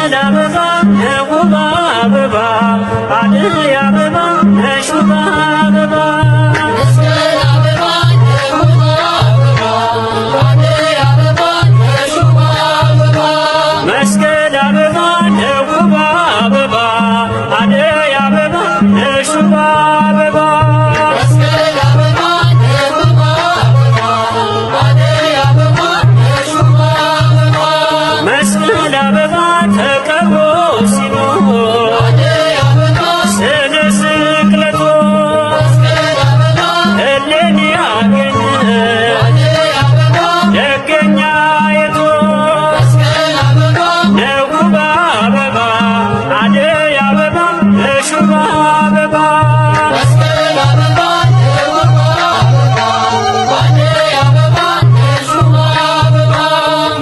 መስቀል አበባ የውብ አበባ አደይ አበባ የሹም አበባ መስቀል አበባ የውብ አበባ አደይ አበባ የሹም አበባ መስቀል አበባ ተቀርቦ ሲኖር ስለ ስቅለቱ እሌኒ አገኘ ደገኛይቱ የውብ አበባ አደይ አበባ የሹም አበባ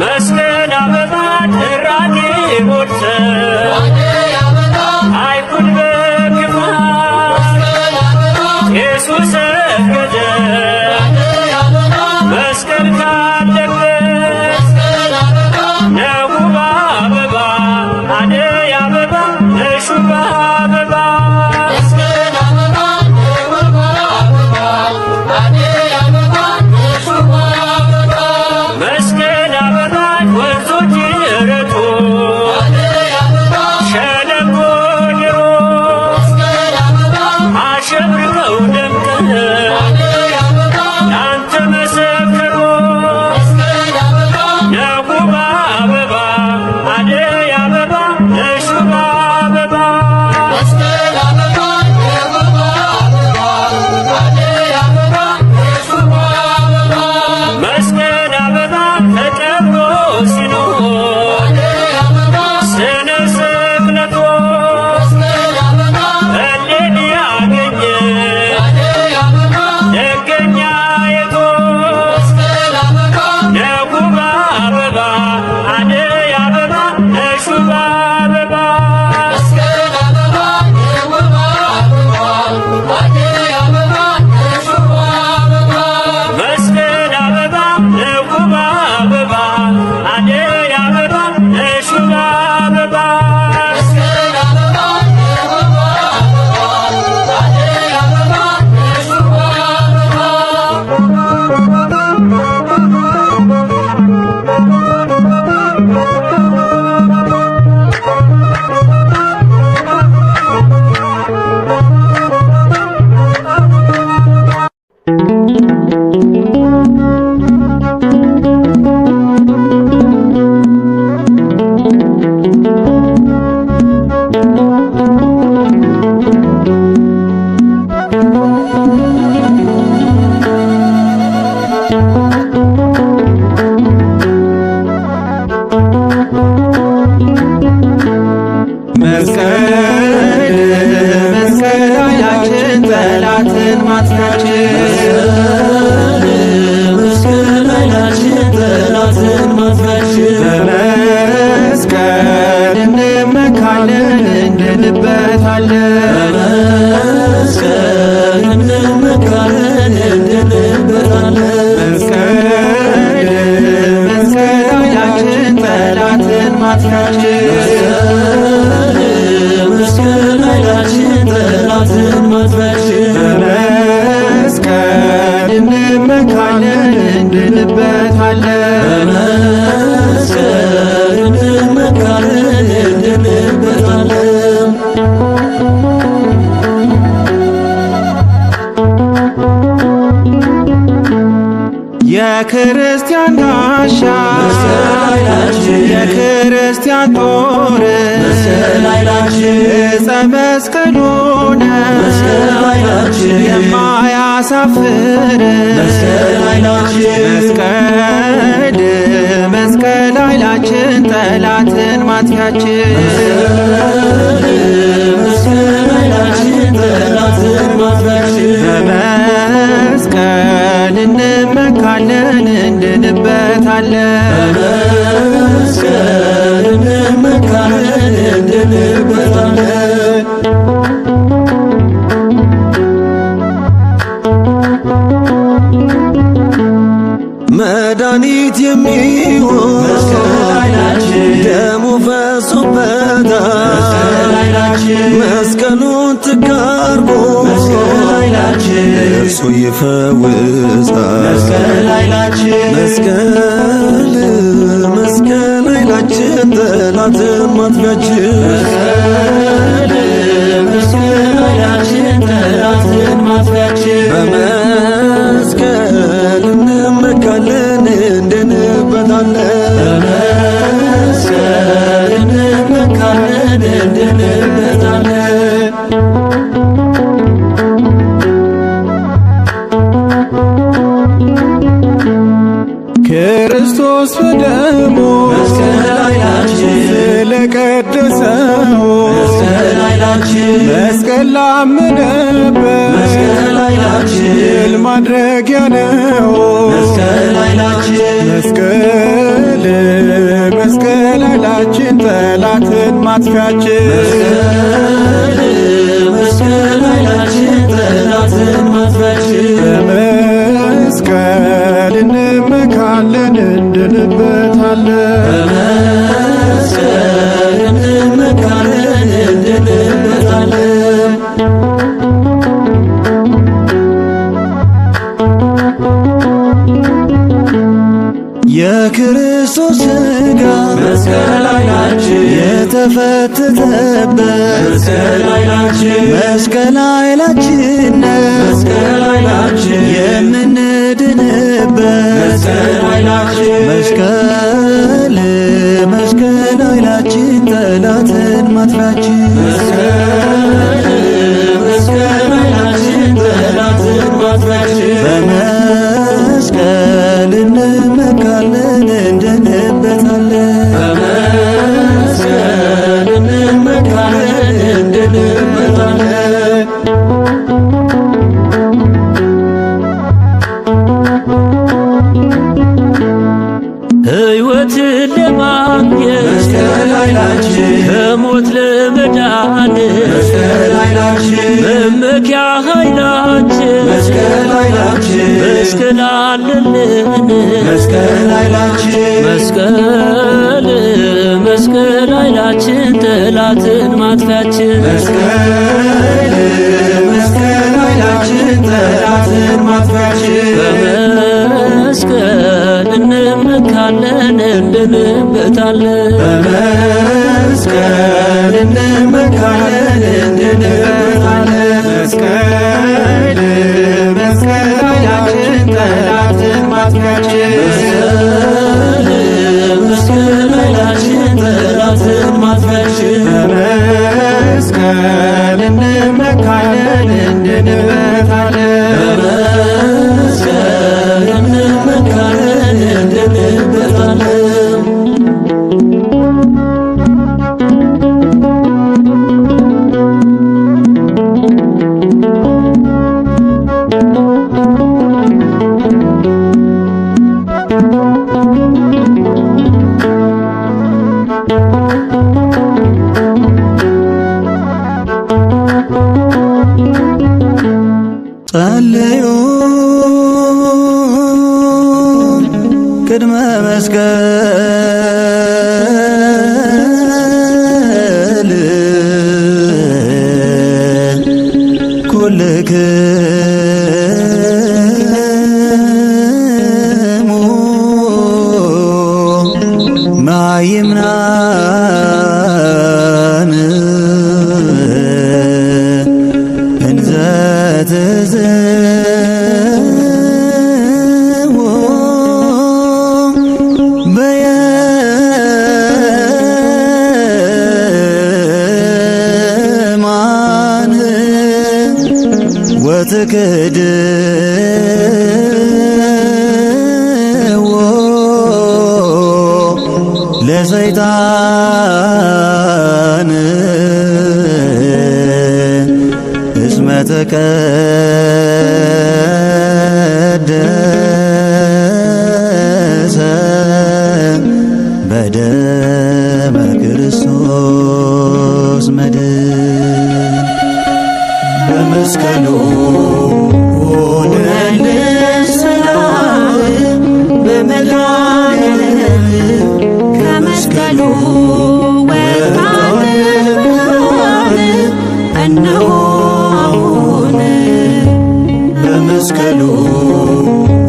መስቀል አበባ ድራኔ ሞልተ አይሁድ በግፋት ቄሱ ሰገደ መስቀል ካለበት የውብ አበባ አደይ አበባ የሹም አበባ መስቀል አበባ ወንዞች ረቶ ሸለቆ ድሮ አሸብርቀው ደምቀው ላንተ መሰከሩ የውብ አበባ አደይ አበባ የሹም አበባ መስቀል አበባ ተቀብሮ ሲኖር ስለ ስቅለቱ እሌኒ አገኘ ደገኛይቱ የውብ አበባ አደይ አበባ የሹም አበባ መስቀል አበባ የውብ አበባ አደይ አበባ የሹም አበባ መስቀል ኃይላችን ጠላትን ማጥፊያችን በመስቀል እንመካለን እንድንበታለን መስቀል ኃይላችን ጠላትን ማጥፊያችን በመስቀል እንመካለን እንድንበታለን የክርስቲያን ጋሻ የክርስቲያን ጦር ዕፀ መስቀሉን የማያሳፍር መስቀል ኃይላችን ጠላትን ማጥፊያችን በመስቀል እንመካለን እንድንበታለን መድኃኒት የሚሆን ደሙ ፈሶበት መስቀሉን ትጋርጎ እርሱ ይፈውሳል። መስቀል ኃይላችን ጠላትን ማጥፊያችን በመስቀል እንመካለን እንድንበታለን። ክርስቶስ በደሙ ስለቀደሰው መስቀል ላመነበት ድል ማድረጊያ ነው። መስቀል ኃይላችን ጠላትን ማጥፊያችን በመስቀል እንመካለን እንድንበታለን። የክርስቶስ ሥጋ የተፈተተበት መስቀል ኃይላችን የምንድንበት መስቀል ኃይላችን ጠላትን ማጥፊያችን በመስቀል እንመካለን እንድንበታለን። ሕይወትን ለማግኘት ከሞት ለመዳን መመኪያ ኃይላችን መስቀል አለልን። መስቀል ኃይላችን ጠላትን ማጥፊያችን በመስቀል እንመካለን እንድንበታለን። መስቀል ኃይላችን ጠላትን ማጥፊያችን በመስቀል እንመካለን እንድንበታለን። ጸልዩ ቅድመ መስቀል ኩልክሙ ማይምናን እንዘ ትዝዎ በየማን ወትክድዎ ለሰይጣን እስመ ተቀደሰ በደመ ክርስቶስ መድን በመስቀሉ ሆነልን ሰላም በመድኃኔዓለም ከመስቀሉ ወጣ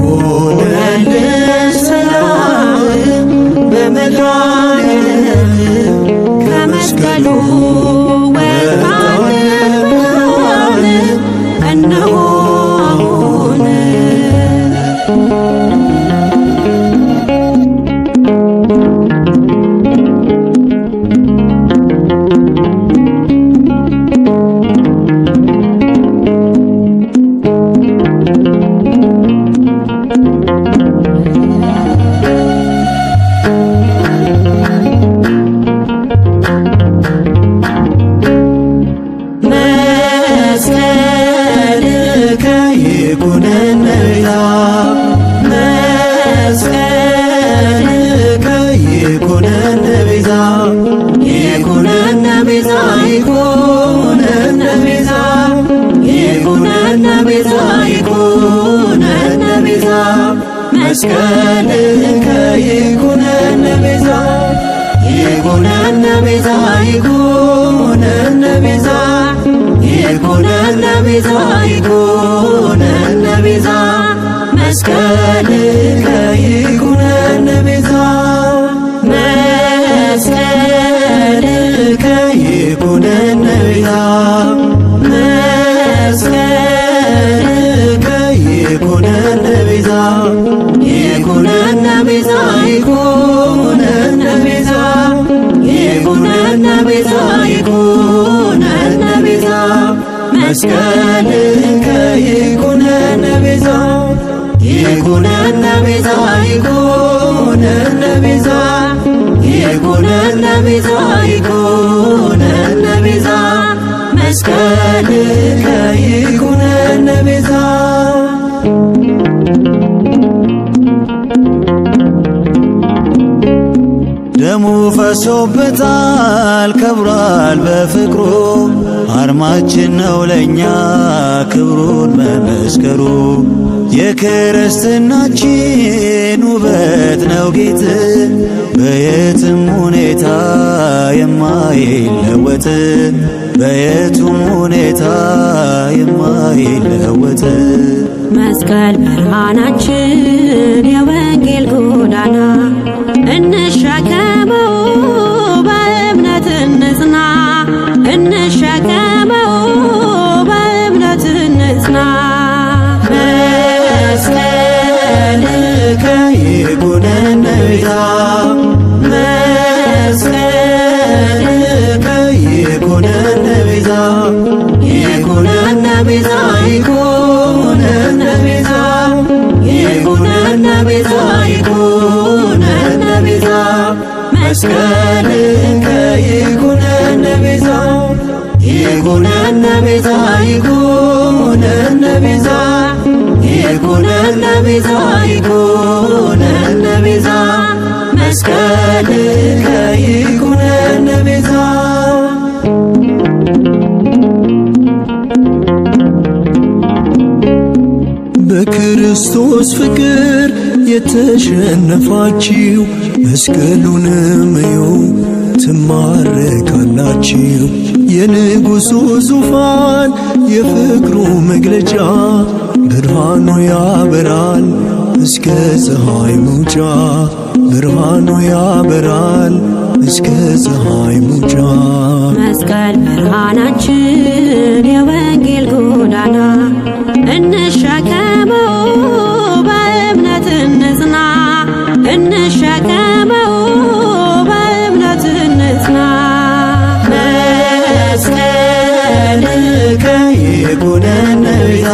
ሆነልን ሰላም በመድኃኔዓለም ከመስቀሉ ወጣን ብርሃን እነሆ አሁን መስቀልከ ይኩነነ ቤዛ መስቀልከ ይኩነነ ቤዛ ይኩነነ ቤዛ ይኩነነ ቤዛ ይኩነነ ቤዛ ይኩነነ ቤዛ መስቀልከ ይኩነነ ቤዛ ይኩነነ ቤዛ ይኩነነ ቤዛ ይኩነነ ቤዛ ይኩነነ ቤዛ መስቀልከ ይኩነነ ቤዛ መስቀልከ ይኩነነ ቤዛ መስቀልከ ይኩነነ ቤዛ ይኩነነ ቤዛ ይኩነነ ቤዛ ይኩነነ ቤዛ ይኩነነ ቤዛ መስቀልከ ይኩነነ ቤዛ ይኩነነ ቤዛ ይኩነነ ቤዛ ይኩነነ ቤዛ ይኩነነ ቤዛ መስቀልከ ይኩነነ ቤዛ ደሙ ፈሶበታል ከብሯል በፍቅሩ አርማችን ነው ለእኛ ክብሩን መመስከሩ የክርስትናችን ውበት ነው ጌጥ በየትም ሁኔታ የማይለወጥ በየቱም ሁኔታ የማይለወጥ መስቀል ብርሃናችን የወንጌል ጎዳና እንሸከመው በእምነት እንጽና እንሸከመው በእምነት እንጽና መስቀልከ ይኩነነ ቤዛ መስቀልከ ይኩነነ ቤዛ ይኩነነ ቤዛ ይኩነነ ቤዛ ይኩነነ ቤዛ ይኩነነ ቤዛ መስቀልከ ይኩነነ ቤዛ ይኩነነ ቤዛ ይኩነነ ቤዛ ይኩነነ ቤዛ ይኩነነ ቤዛ መስቀልከ ይኩነነ ቤዛ በክርስቶስ ፍቅር የተሸነፋችሁ መስቀሉንም እዩ ትማረካላችሁ። የንጉሡ ዙፋን የፍቅሩ መግለጫ ብርሃኑ ያበራል እስከ ፀሐይ መውጫ ብርሃኑ ያበራል እስከ ፀሐይ መውጫ መስቀል ብርሃናችን የወንጌል ጎዳና እንሸከመው በእምነት እንጽና እንሸከመው በእምነት እንጽና መስቀልከ ይኩነነ ቤዛ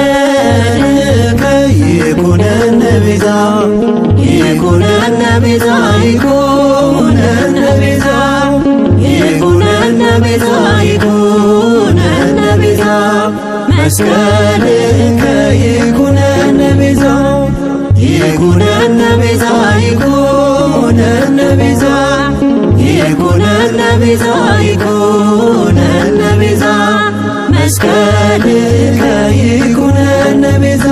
መስቀልከ ይኩነነ ቤዛ ይኩነነ ቤዛ ይኩነነ ቤዛ ይኩነነ ቤዛ ይኩነነ ቤዛ መስቀልከ ይኩነነ ቤዛ ይኩነነ ቤዛ ይኩነነ ቤዛ ይኩነነ ቤዛ ይኩነነ ቤዛ መስቀልከ ይኩነነ ቤዛ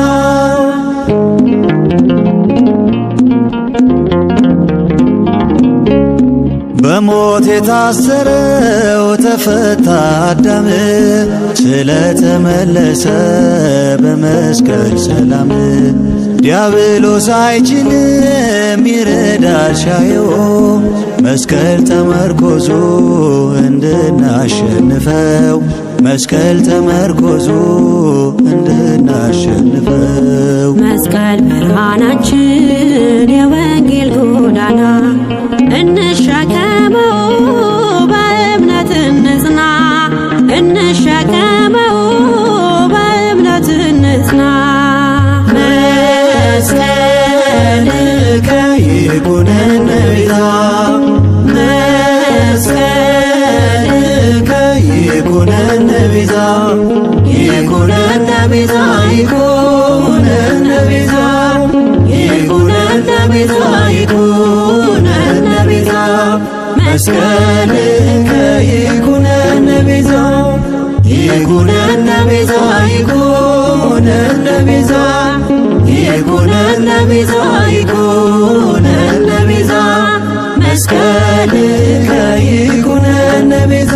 በሞት የታሰረው ተፈታ አዳም ስለተመለሰ በመስቀል ሰላም። ዲያብሎስ አይችልም ይረዳል ሻየው መስቀል ተመርኮዞ እንድናሸንፈው መስቀል ተመርኮዞ እንድናሸንፈው። መስቀል ብርሃናችን የወንጌል ጎዳና እንሸከመው በእምነት እንጽና እንሸከመው በእምነት እንጽና። መስቀልከ ይኩነነ ቤዛ መስቀልከ ይኩነነ ቤዛ ይኩነነ ቤዛ ይኩነነ ቤዛ ይኩነነ ቤዛ ይኩነነ ቤዛ መስቀልከ ይኩነነ ቤዛ ይኩነነ ቤዛ ይኩነነ ቤዛ ይኩነነ ቤዛ ይኩነነ ቤዛ መስቀልከ ይኩነነ ቤዛ።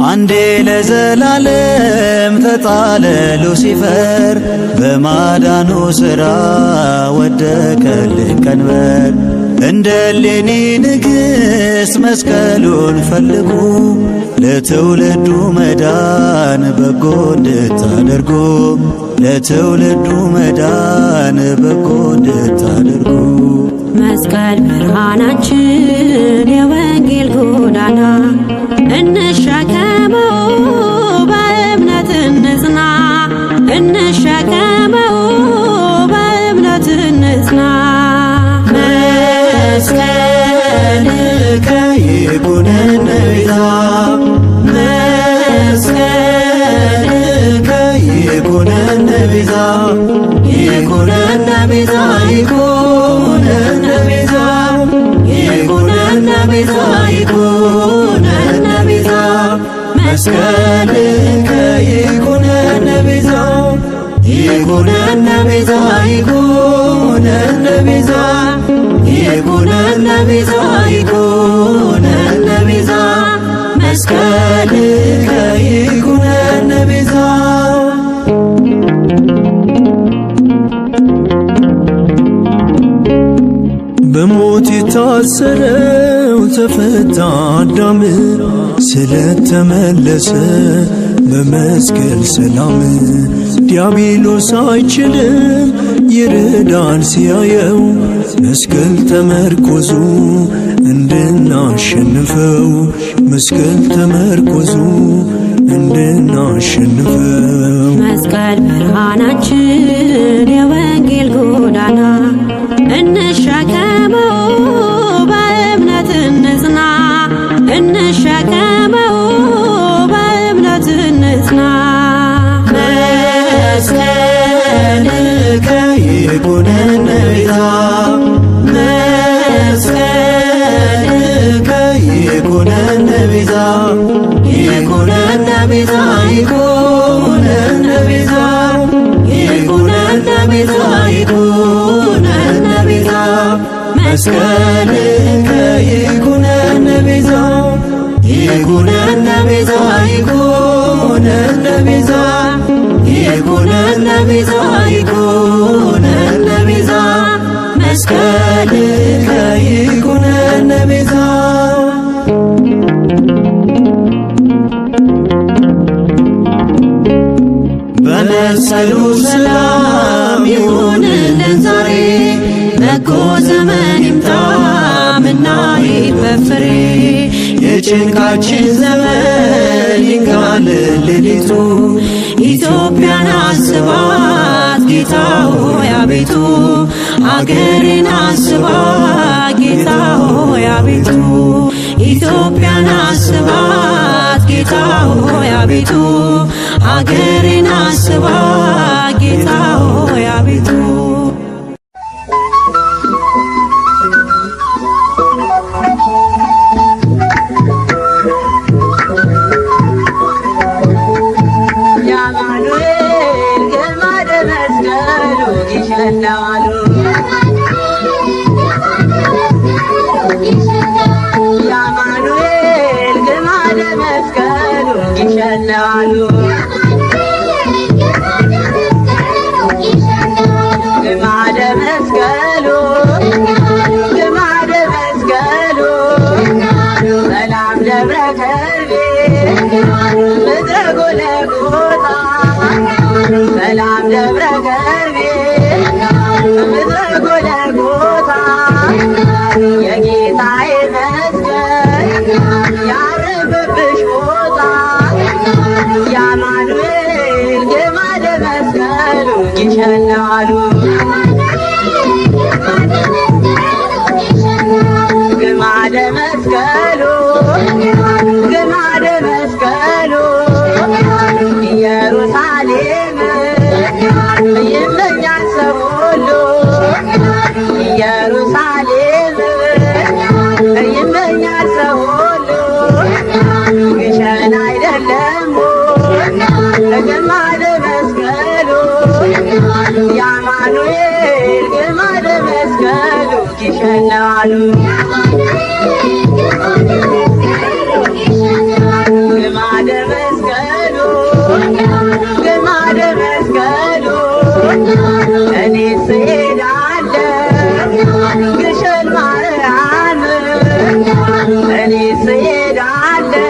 አንዴ ለዘላለም ተጣለ ሉሲፈር በማዳኑ ሥራ ወደቀልን ቀንበር። እንደ እሌኒ ንግሥት መስቀሉን ፈልጉ ለትውልዱ መዳን በጎ እንድታደርጉ ለትውልዱ መዳን በጎ እንድታደርጉ። መስቀል ብርሃናችን የወንጌል ጎዳና እንሸከመው በእምነት እንጽና እንሸከመው በእምነት እንጽና። መስቀልከ ይኩነነ ቤዛ መስቀልከ ይኩነነ ቤዛ ይኩነነ ቤዛ ይኩነነ ቤዛ ይኩነነ ቤዛ ይኩነነ ቤዛ መስቀልከ ይኩነነ ቤዛ ይኩነነ ቤዛ ይኩነነ ቤዛ ይኩነነ ቤዛ ይኩነነ ቤዛ መስቀልከ ይኩነነ ቤዛ። በሞት የታሰረው ተፈታ አዳም ስለተመለሰ በመስቀል ሰላም። ዲያብሎስ አይችልም ይረዳል ሲያየው መስቀል ተመርኮዙ እንድናሸንፈው መስቀል ተመርኮዙ እንድናሸንፈው። መስቀል ብርሃናችን የወንጌል ጎዳና እንሸከመው በእምነት እንጽና እንሸከመው በእምነት እንጽና። መስቀልከ ይኩነነ ቤዛ መስቀልከ ይኩነነ ቤዛ ይኩነነ ቤዛ ይኩነነ ቤዛ ይኩነነ ቤዛ ይኩነነ ቤዛ መስቀልከ ይኩነነ ቤዛ ይኩነነ ቤዛ ይኩነነ ቤዛ ይኩነነ ቤዛ ይኩነነ ቤዛ መስቀልከ ይኩነነ ቤዛ። በመሰሉ ሰላም ይሁንልን ዛሬ በጎ ዘመን ይምጣ ምናይበት ፍሬ የጭንቃችን ዘመን ይንጋልን ሌሊቱ ኢትዮጵያን አስባት ጌታ ሆይ አቤቱ አገሬን አስባት ጌታ ሆይ አቤቱ ኢትዮጵያን አስባት ጌታ ሆይ አቤቱ አገሬን አስባት ጌታ ሆይ አቤቱ። ያማኑኤል ግርማ ደመስቀሉ ይሸለማሉ መስቀሉ ግሸን ነው አሉ። ግማደ መስቀሉ ግማደ መስቀሉ ሰላም ደብረ ከርቤ ምድረ ጎለጎታ ሰላም ደብረ ከርቤ ምድረ ጎለጎታ የጌታዬ መስቀል ያረፈብሽ ቦታ የአማኑኤል ግማደ መስቀሉ ግሸን ነው አሉ። ግማደ መስቀሉ ግማደ መስቀሉ ኢየሩሳሌም ይመኛል ሰው ሁሉ ኢየሩሳሌም ይመኛል ሰው ሁሉ ግሸን አይደለም ግማደ መስቀሉ የአማኑኤል ግማደ መስቀሉ ግሸን ነው አሉ። ግማደ መስቀሉ ግማደ መስቀሉ እኔስ እሄዳለሁ ግሸን ማርያም እኔስ እሄዳለሁ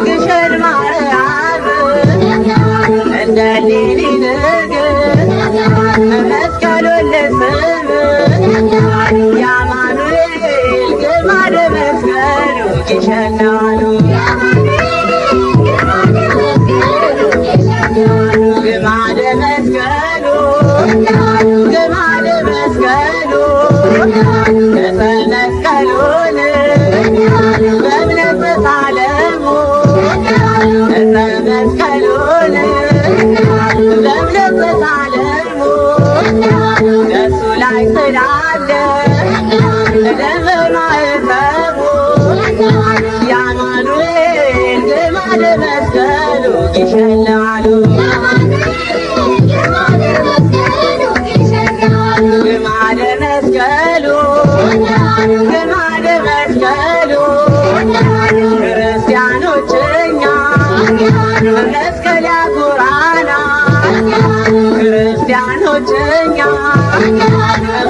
ግሸን ማርያም እንደ ሌሊ ንግሥት መስቀሉን ልስም የአማኑኤል ግማደ መስቀሉ ግሸን ነው አሉ። ግማደ መስቀሉ ግማደ መስቀሉ ዕፀ መስቀሉን በእምነት ተሳለሙ ዕፀ መስቀሉን በእምነት ተሳለሙ ከእሱ ላይ ስላለ ደብረ ማኅተሙ የአማኑኤል ግማደ መስቀሉ ግሸን ነው አሉ። ግማደ መስቀሉ ግማደ መስቀሉ ክርስቲያኖች እኛ መስቀል ያኮራናል ክርስቲያኖች እኛ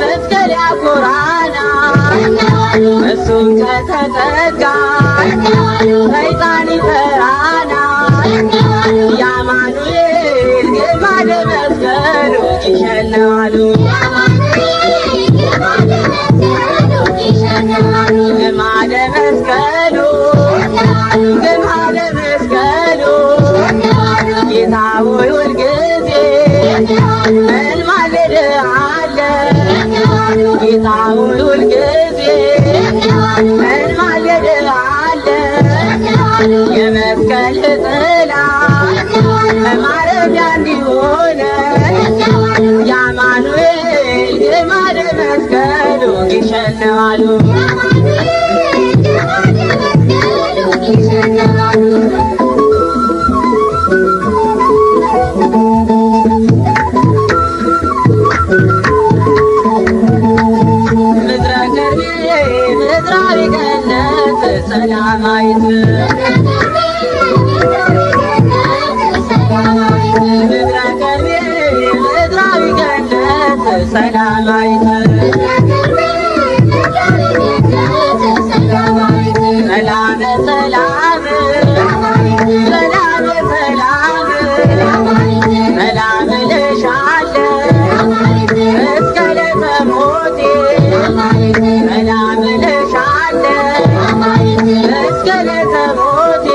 መስቀል ያኮራናል እሱን ከተጠጋን ሰይጣን ይፈራናል የአማኑኤል ግማደ መስቀሉ ግሸን ነው አሉ። ግማደ መስቀሉ ግማደ መስቀሉ ጌታ ሆይ ሁልጊዜ እንማልድሃለን ጌታ ሆይ ሁልጊዜ እንማልድሃለን የመስቀል ጥላ ማረፊያ እንዲሆነን የአማኑኤል ግማደ መስቀሉ ግሸን ነው አሉ። ምድረ ከርቤ ምድራዊ ገነት ሰላማዊት ምድረ ከርቤ ምድራዊ ገነት ሰላማዊት ሰላም ሰላም ሰላም ሰላም ሰላም እልሻለሁ እስከ ዕለተ ሞቴ ሰላም እልሻለሁ እስከ ዕለተ ሞቴ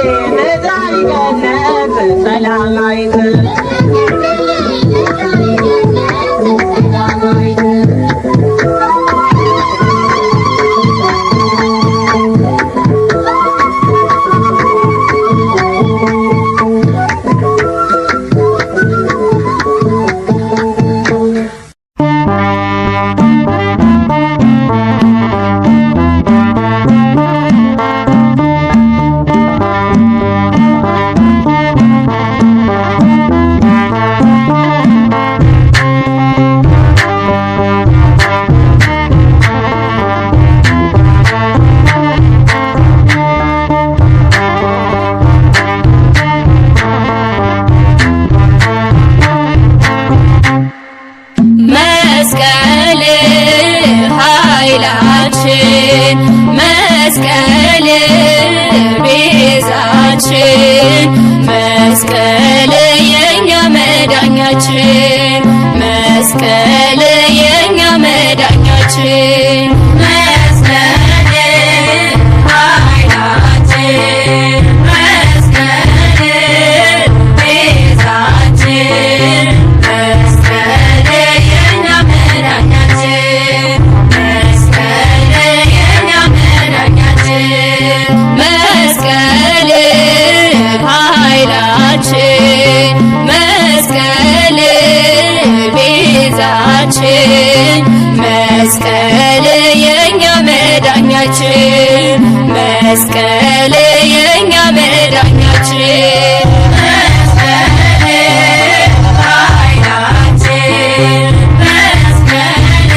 መድኃኒተ ሰላማዊት መስቀል ቤዛችን መስቀል የኛ መዳኛችን መስቀል የኛ መዳኛችን መስቀል ኃይላችን መስቀል ቤዛችን መስቀል የኛ መዳኛችን መስቀል ኃይላችን መስቀል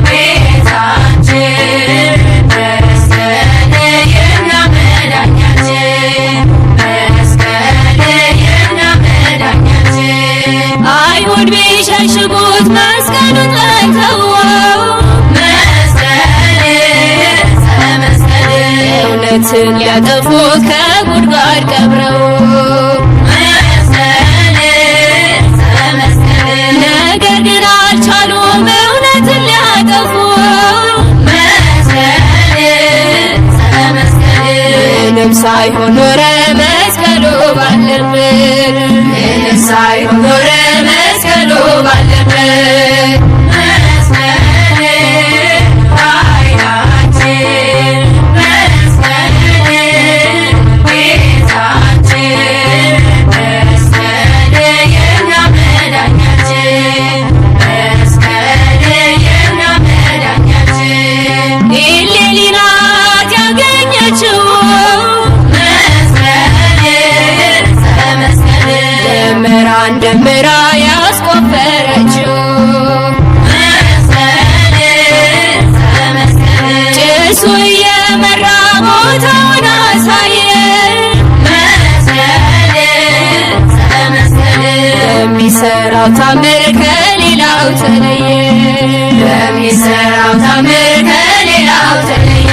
ቤዛችን መስቀል የኛ መዳኛችን መስቀል የኛ መዳኛችን አይሁድ ቢሸሽጉት መስቀሉን ጠልተው እውነትን ሊያጠፉት ከጉድጓድ ቀብረው ነገር ግን አልቻሉም እውነትን ሊያጠፉ ምንም ሳይሆን ኖረ መስቀሉ ባለበት ምንም ሳይሆን ኖረ መስቀሉ ባለበት መስቀል ኃይላችን መስቀል ቤዛችን መስቀል የኛ መዳኛችን መስቀል የኛ መዳኛችን ኢሌኒ ናት ያገኘችው ደመራ ያስቆፈረችው ጭሱ እየመራ ቦታውን አሳየ በሚሰራው ታምር ከሌላው ተለየ በሚሰራው ታምር ከሌላው ተለየ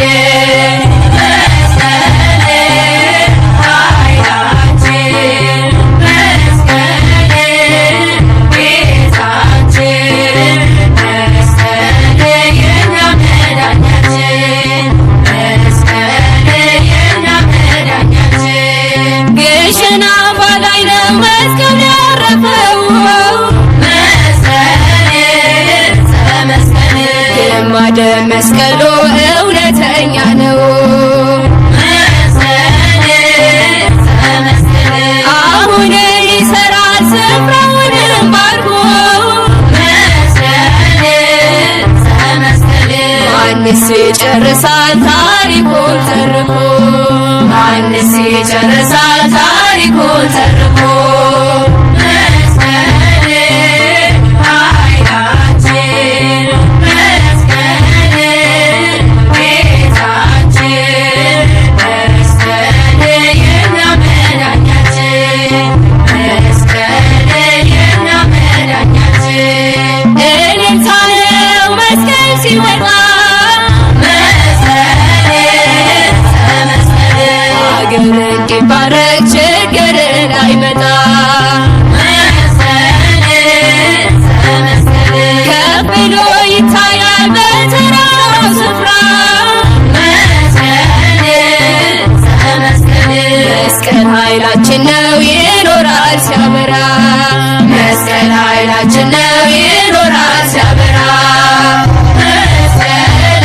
ግሽና ባላይ ነው መስቀል ያረፈው ግማደ መስቀሉ እውነተኛ ነው አሁን ይሰራል ስፍራውንም ባርኮ ማንስ ይጨርሳል ታሪኩን ተርኮ ማንስ ይጨርሳል ታሪኩን ተርኮ መስቀል ኃይላችን መስቀል ቤዛችን መስቀል የኛ መዳኛችን መስቀል የኛ መዳኛችን እልልታ ነው መስቀል ሲወጣ ሀገር እንዲባረክ ችግር እንዳይመጣ ከፍ ብሎ ይታያል በተራራው ስፍራ ኃይላችን ነው ይኖራል ሲያበራ መስቀል ኃይላችን ነው ይኖራል ሲያበራ መስቀል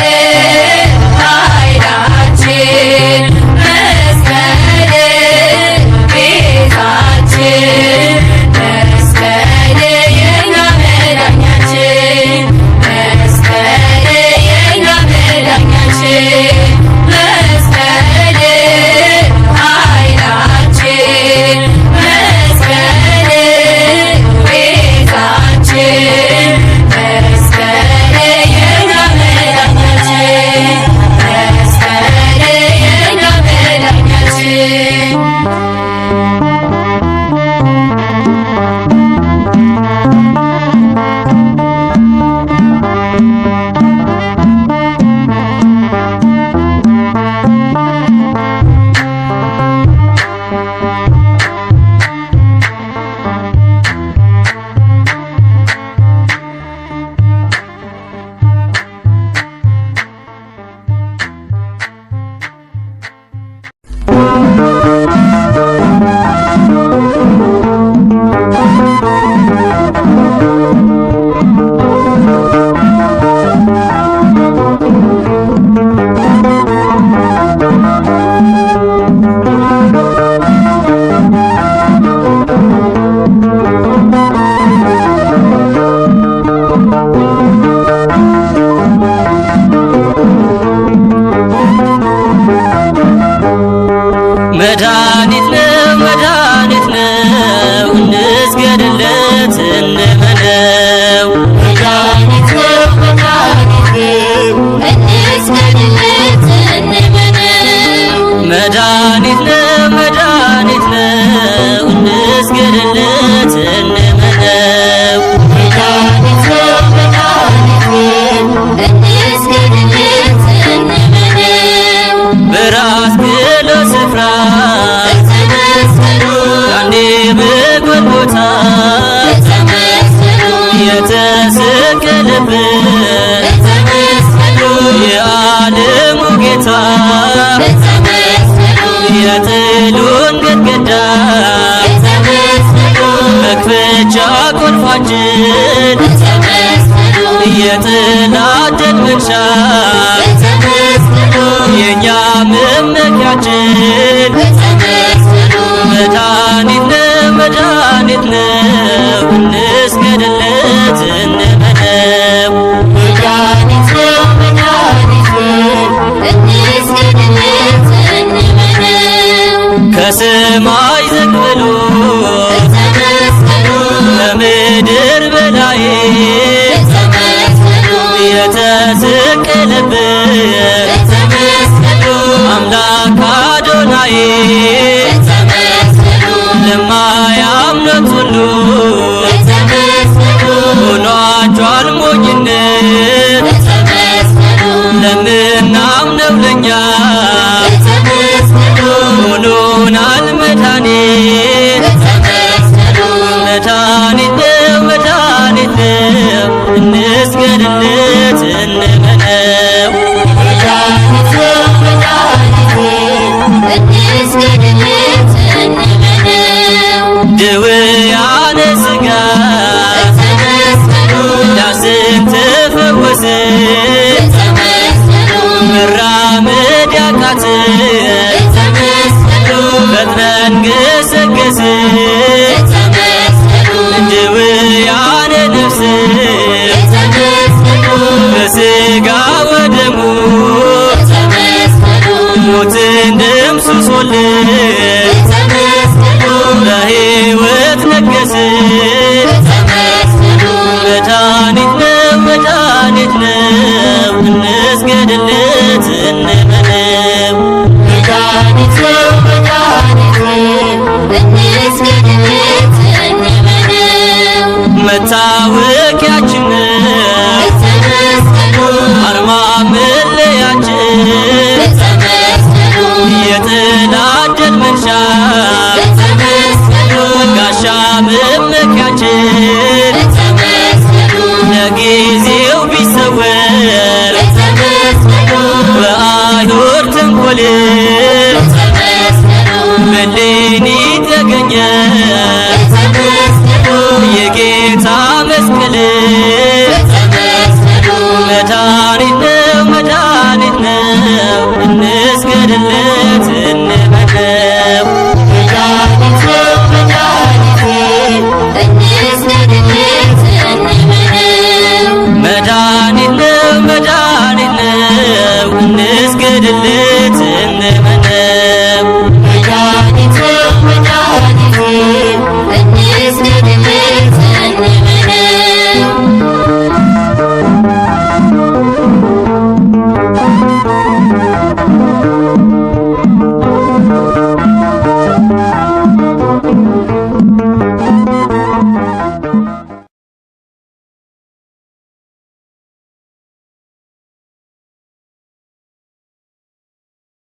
ኃይላችን መስቀል ቤዛችን መስቀል የኛ መዳኛችን መስቀል የኛ መዳኛችን መስቀል ኃይላችን መስቀል ቤዛችን መስቀል የኛ መዳኛችን መስቀል የኛ መዳኛችን መድኃኒት ነው እንስገድለት እንመነው መድኃኒት ነው እንስገድለት እንመነው መድኃኒት ነው እንስገድለት እንመነው መድኃኒት ነው እንስገድለት እንመነው በራስ ግሎ ስፍራ ያኔ በጎልጎታ የተሰቀለበት የዓለሙ ጌታ የጥሉን ግድግዳ መክፈቻ ቁልፋችን የጠላት ድል መንሻ የእኛ መመኪያችን መድኃኒት ነው እንስገድለት እንመነው መድኃኒት ነው እንስገድለት እንመነው ከሰማይ ዝቅ ብሎ ከምድር በላይ የተሰቀለበት አምላክ አዶናይ ለማያምኑት ሁሉ ሆኗቸዋል ሞኝነት ለምናምነው ለኛ ሆኖናል መድኃኒት መድኃኒት ነው እንስገድለት እንመነው እንስገድለት እንመነው ድውያነ ሥጋ ዳስን ተፈወስን መራመድ ያቃትን ፈጥነን ገሰገስን ድውያነ ነፍስ በሥጋ ወደሙ ሞትን ደምስሶልን በሕይወት ነገስን መድኃኒት ነው እንስገድለት እንመነው መድኃኒት ነው እንስገድለት እንመነው መታወቂያችን አርማ መለያችን የጠላት ድል መንሻ ጋሻ መመኪያችን ለጊዜው ቢሰወር በአይሁድ ተንኮል በሌኒ ተገኘ የጌታ መስቀል መድኃኒት ነው መድኃኒት ነው እንስገድለት እንመነው መድኃኒት ነው መድኃኒት ነው እንስገድለት